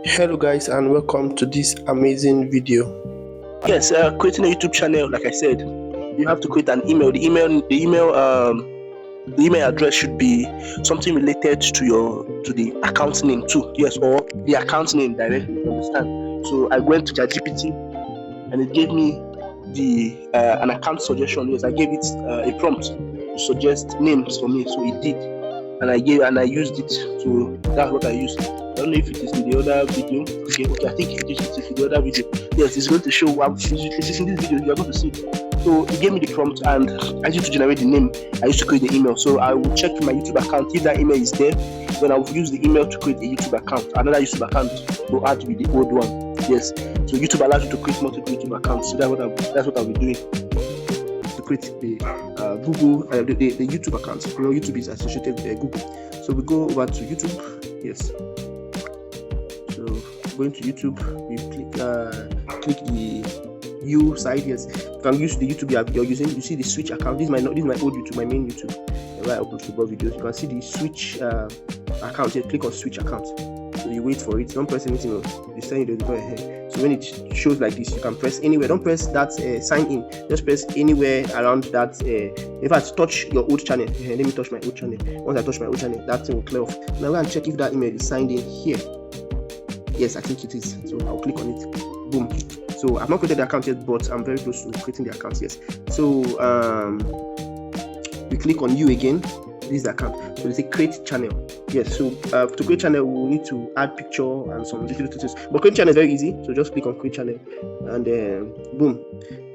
Hello guys, and welcome to this amazing video. Yes, creating a YouTube channel, like I said, you have to create an email. The email address should be something related to the account name too. Yes, or the account name directly. You understand? So I went to ChatGPT and it gave me an account suggestion. Yes, I gave it a prompt to suggest names for me. So it did, and I used it. So that's what I used. I don't know if it is in the other video. Okay, I think it is in the other video. Yes, it's going to show what it is in this video. You are going to see it. So it gave me the prompt, and I used to generate the name. I used to create the email. So I will check my YouTube account. If that email is there, then I will use the email to create a YouTube account. Another YouTube account to add with the old one. Yes. So YouTube allows you to create multiple YouTube accounts. So that's what I'll be doing. To create the Google, the YouTube account. You know, YouTube is associated with Google. So we go over to YouTube. Yes. So going to YouTube, you click the U side. Yes, you can use the YouTube you're using. You see the switch account. This is my old YouTube, my main YouTube, where I upload football videos. You can see the switch account here. Click on switch account. So you wait for it. Don't press anything else. You send it, go ahead. So when it shows like this, you can press anywhere. Don't press that sign in. Just press anywhere around that. In fact, touch your old channel. Let me touch my old channel. Once I touch my old channel, that thing will clear off. Now go and check if that email is signed in here. Yes, I think it is. So I'll click on it. Boom. So I've not created the account yet, but I'm very close to creating the account. Yes. So we click on you again. This is the account. So they say create channel. Yes. So to create channel, we will need to add picture and some little details. But create channel is very easy. So just click on create channel, and boom.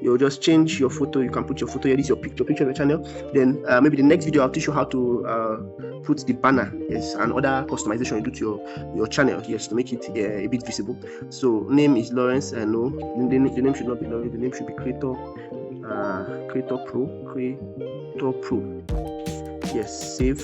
You'll just change your photo. You can put your photo here. This is your picture of your channel. Then maybe the next video I'll teach you how to put the banner, yes, and other customization you do to your channel, yes, to make it a bit visible. So name is Lawrence. No, the name should not be Lawrence. The name should be Creator Pro. Yes, save.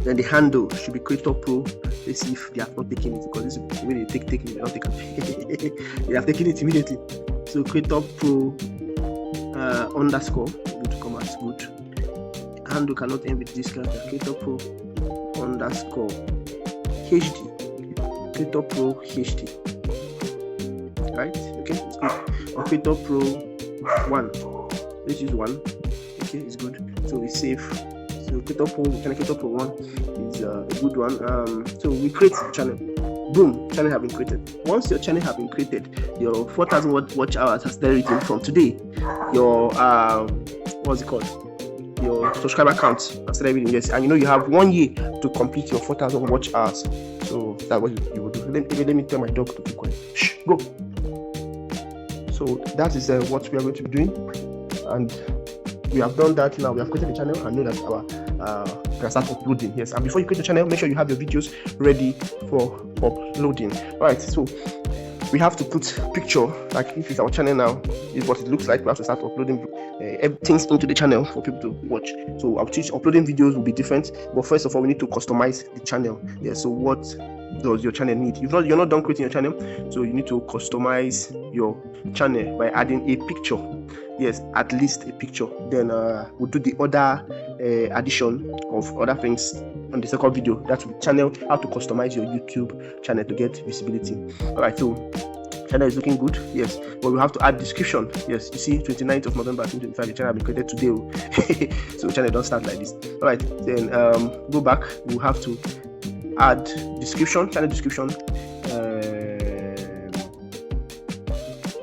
Then the handle should be Creator Pro. Let's see if they have not taken it, because this is the way they take it. They don't take it. They have taken it immediately. So Creator Pro underscore, good, come as good. Handle cannot end with this character. Creator Pro underscore HD. Creator Pro HD. Right? Okay, it's good. Or Creator Pro 1. Let's use 1. Okay, it's good. So we save. So Creator Pro 1 is a good one. So we create the channel. Boom, channel have been created. Once your channel have been created, your 4,000 watch hours has started written from today. Your what's it called? Your subscriber count has started reading. Yes, and you have 1 year to complete your 4,000 watch hours. So that's what you will do. Let me tell my dog to be quiet. Shh, go. So that is what we are going to be doing, and we have done that. Now we have created the channel and know that our can start uploading. Yes, and before you create the channel, make sure you have your videos ready for uploading. All right, so we have to put picture, like if it's our channel now, is what it looks like. We have to start uploading things into the channel for people to watch. So I'll teach uploading videos will be different, but first of all, we need to customize the channel. Yeah, so what does your channel need? You're not done creating your channel, so you need to customize your channel by adding a picture. Yes, at least a picture. Then we'll do the other addition of other things on the second video. That's channel, how to customize your YouTube channel to get visibility. All right, so channel is looking good. Yes, but we have to add description. Yes, you see 29th of November 2025, the channel will be created today. So channel don't start like this. All right, then go back. We'll have to add description, channel description.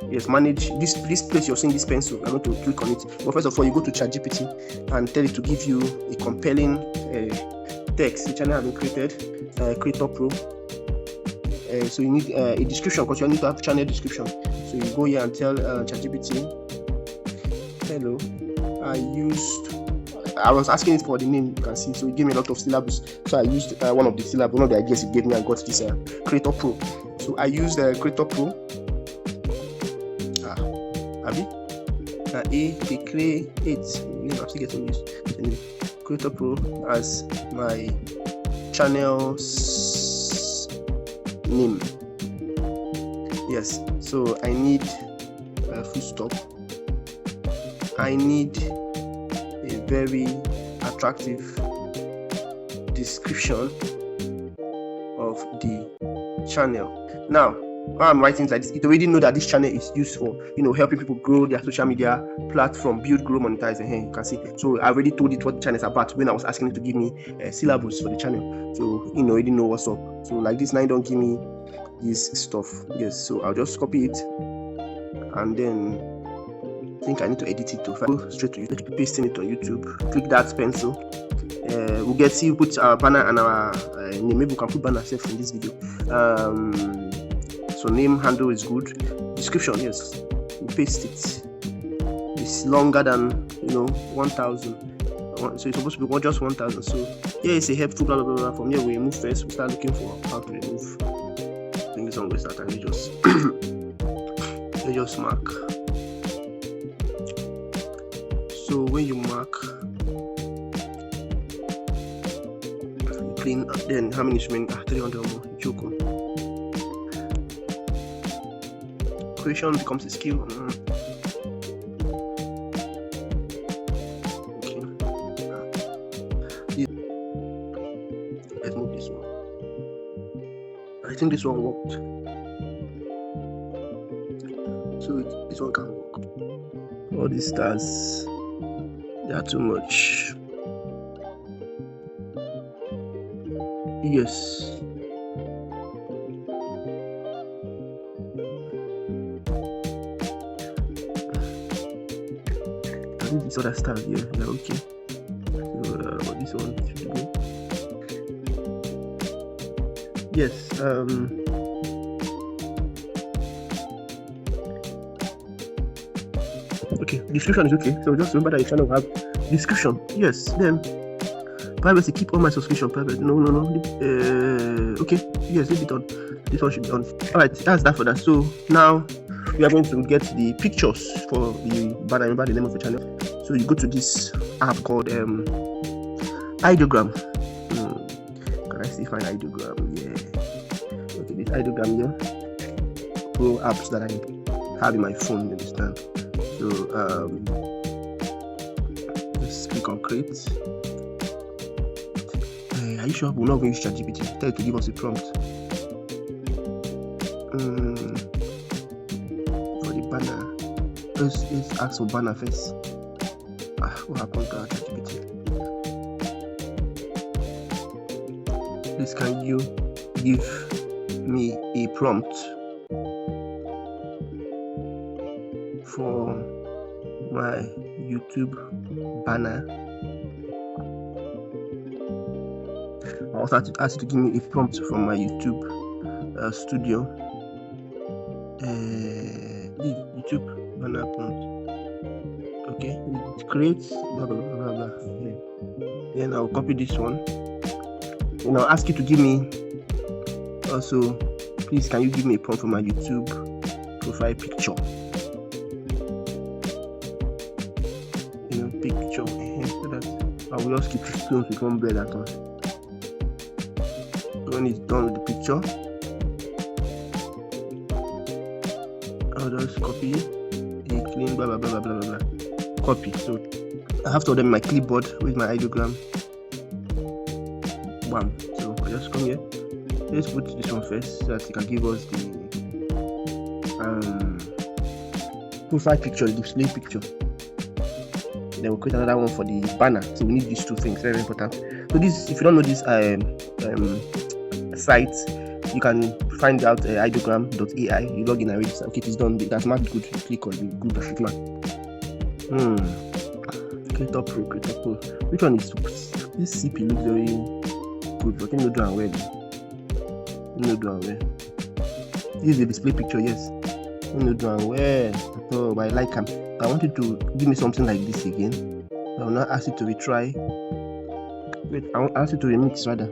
Yes, manage this place. You're seeing this pencil. I'm going to click on it. But first of all, you go to ChatGPT and tell it to give you a compelling text. The channel has been created. Creator Pro. So you need a description, because you need to have channel description. So you go here and tell ChatGPT, hello, I was asking it for the name, you can see. So it gave me a lot of syllables. So I used one of the syllables, one of the ideas it gave me, and got this Creator Pro. So I used Creator Pro. They create I'm still getting used. Creator Pro as my channel's name. Yes, so I need a full stop. I need a very attractive description of the channel. Now, while I'm writing like this, it already know that this channel is used for, helping people grow their social media platform, build, grow, monetize. And here you can see. So I already told it what the channel is about when I was asking it to give me syllabus for the channel. So already know what's up. So like this, now it don't give me this stuff. Yes, so I'll just copy it, and then I think I need to edit it to go straight to YouTube, pasting it on YouTube. Click that pencil. We'll get see put our banner and our name. Maybe we can put banner self in this video. So name, handle is good. Description, yes, we'll paste it. It's longer than 1,000. So it's supposed to be just 1,000. So yeah, it's a helpful blah blah blah. From here we remove first. We start looking for how to remove. I think this one will start and we just you just mark. So when you mark, you clean. Then how many remain? 300 more. Joke. Creation becomes a skill. Okay. Let's move this one. I think this one worked. So this one can work. All these stars, they are too much. Yes. I think this other stars here, yeah, okay. So but this one should go. Yes. Okay, description is okay. So just remember that your channel will have description. Yes. Then privacy, keep all my subscription private. No. Okay. Yes, leave it on. This one should be on. Alright, that's that for that. So now we are going to get the pictures for the banner. Remember the name of the channel. So you go to this app called ideogram. Can I see find ideogram? Yeah. Okay, this ideogram here. Pro apps that I have in my phone. You understand? So just click on create. Are you sure we're not going to use ChatGPT? Tell it to give us a prompt. For the banner, let's ask for banner first. What happened to our ChatGPT? Please, can you give me a prompt for my YouTube banner? I also ask you to give me a prompt from my YouTube studio. YouTube banner prompt. Okay, create blah blah blah blah blah. Then I'll copy this one. And I'll ask you to give me also, please, can you give me a prompt for my YouTube profile picture? Picture. So that I will just keep stones with one bread at all. When it's done with the picture, I'll just copy a clean blah blah blah blah blah blah. Copy. So I have to order my clipboard with my ideogram. Bam. So I just come here. Let's put this one first so that it can give us the profile picture, the display picture. Then we'll create another one for the banner. So we need these two things, very important. So this, if you don't know this site, you can find out ideogram.ai. You log in and register. Okay, it is done. That's marked good. Click on the good that mark. Creator Pro. Which one is this? CP looks very good, but you know do well. This is the display picture, yes. You know do well. So I like them. I want you to give me something like this again. I will not ask you to retry. Wait, I will ask you to remix rather.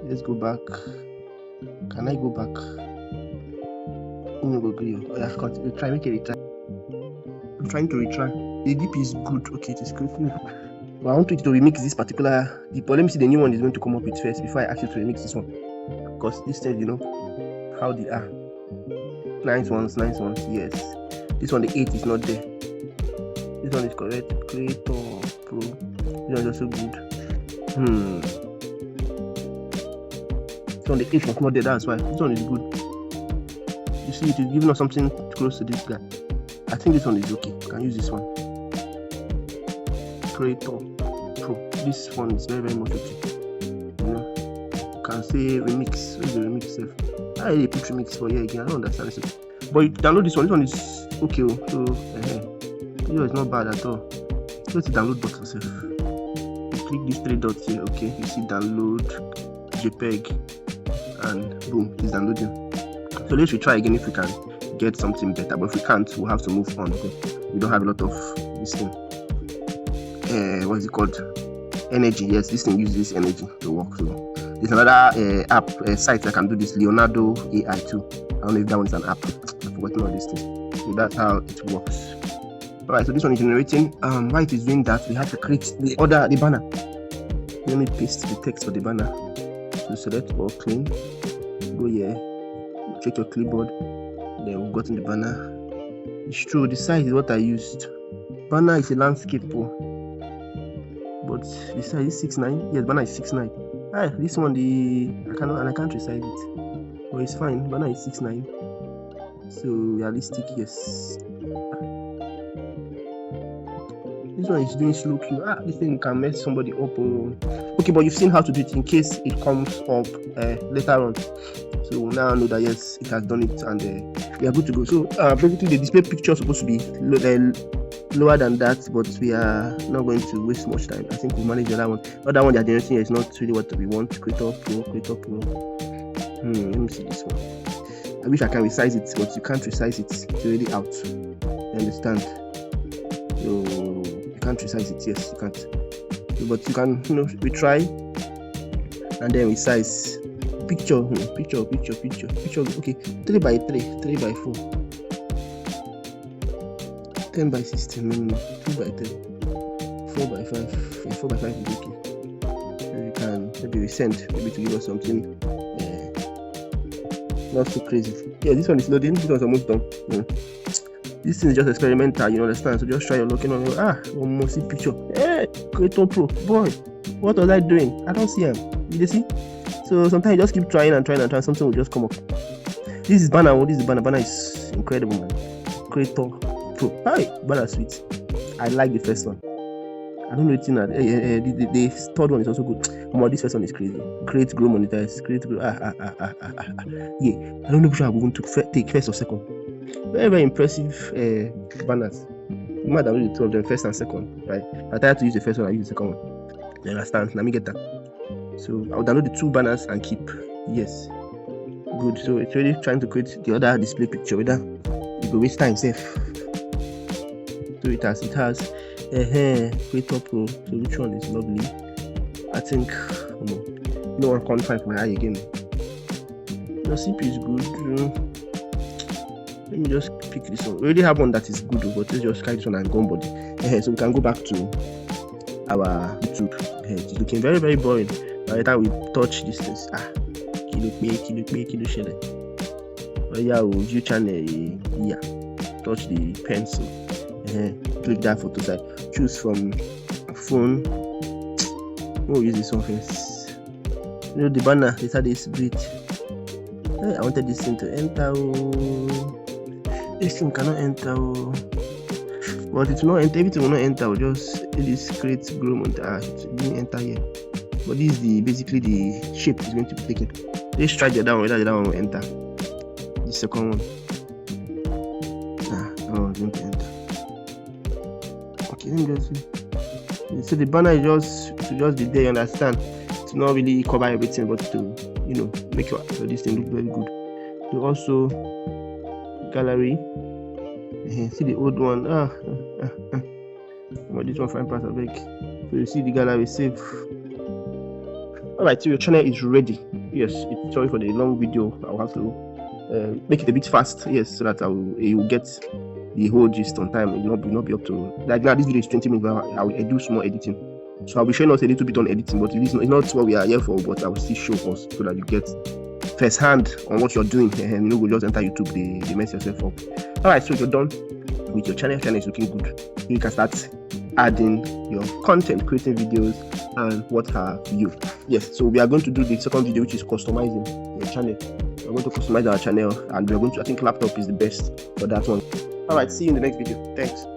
Let's go back. Can I go back? Retry, make a retry. I'm trying to retry. The DP is good. Okay, it is good. But I want you to remix this particular DP. Let me see the new one is going to come up with first before I ask you to remix this one. Because this said, how they are. Nice ones, yes. This one, the 8 is not there. This one is correct. Creator Pro. This one is also good. So on the H not there, that's why this one is good. You see, it is giving us something close to this guy. I think this one is okay. You can use this one. Creator Pro. This one is very, very much okay. You know, you can say remix. Where's the remix self? I really put remix for you again. I don't understand this. But you download this one. This one is okay. So it's not bad at all. Go to download button self. You click these 3 dots here. Okay, you see download JPEG, and boom, it's downloading. So let's try again if we can get something better. But if we can't, we'll have to move on because we don't have a lot of this thing. What is it called? Energy. Yes, this thing uses energy to work. So there's another app site that can do this, Leonardo AI too. I don't know if that one is an app. I've forgotten all these things. So that's how it works. Alright, so this one is generating. While it is doing that, we have to create the banner. Let me paste the text for the banner. So select all clean. Go here. Check your clipboard. Then we've gotten the banner. It's true, the size is what I used. Banner is a landscape, but the size is 6'9". Yes, banner is 6'9". This one I can't resize it, but it's fine. Banner is 6'9". So realistic, yes. This one is doing slow queue. This thing can mess somebody up. Okay, but you've seen how to do it in case it comes up later on. So now I know that yes, it has done it, and we are good to go. So basically, the display picture is supposed to be lower than that, but we are not going to waste much time. I think we'll manage the other one. Other one they are generating is not really what we want. Creator Pro. Let me see this one. I wish I can resize it, but you can't resize it. It's already out. You understand? So you can't resize it. Yes, you can't. So, but you can, we try, and then resize. Picture. Okay, 3x3, 3x4, 10x16, 2x3, 4x5, 4x5 is okay. So you can maybe resend, maybe to give us something not so crazy. Yeah, this one is loading. This one's almost done. This thing is just experimental, you understand? So just try your luck. One more see picture. Hey, Creator Pro, boy, what was I doing? I don't see him. Did you see? So sometimes you just keep trying, something will just come up. This is banner. Banner is incredible, man. Creator Pro. Hi, banner sweet. I like the first one. I don't know the third one is also good. This first one is crazy. Create, grow, monetize. Create, grow. Yeah. I don't know if I want to take first or second. Very, very impressive banners. You might have the two of them, first and second, right? I tried to use the first one, I use the second one. You understand? Let me get that. So I'll download the 2 banners and keep. Yes. Good. So it's really trying to create the other display picture. Whether it will waste time safe. So it has Creator Pro. So which one is lovely? I think no one can't find my eye again. The CPU is good. Let me just pick this one. We already have one that is good, but let's just try this one and go on body. So we can go back to our YouTube. It's looking very, very boring. By the time we touch this thing, kilo shele. View channel, touch the pencil. Click that photo side. Choose from phone. We'll use this one first. The banner, this had this bit. I wanted this thing to enter. This thing cannot enter. But it will not enter. Everything will not enter. Just this create grow montage. It didn't enter here. But this is basically the shape is going to be taken. Let's try the other one. Whether the other one will enter. The second one. It's going to enter. Okay, let me just see. So the banner is just be there. You understand? To not really cover everything, but to make this thing look very good. To also gallery. See the old one. This one fine part of big. So you see the gallery save. Alright, so your channel is ready. Yes, sorry for the long video. I'll have to make it a bit fast. Yes, so that you will get the whole gist on time. It will not be up to like now. This video is 20 minutes, but I will do small editing. So I'll be showing us a little bit on editing, but it's not what we are here for. But I will still show us so that you get first hand on what you're doing. And we'll just enter YouTube. They mess yourself up. Alright, so you're done with your channel. Channel is looking good. You can start adding your content, creating videos, and what have you. Yes, so we are going to do the second video, which is customizing your channel. We're going to customize our channel, and we're going to, I think laptop is the best for that one. All right, see you in the next video. Thanks.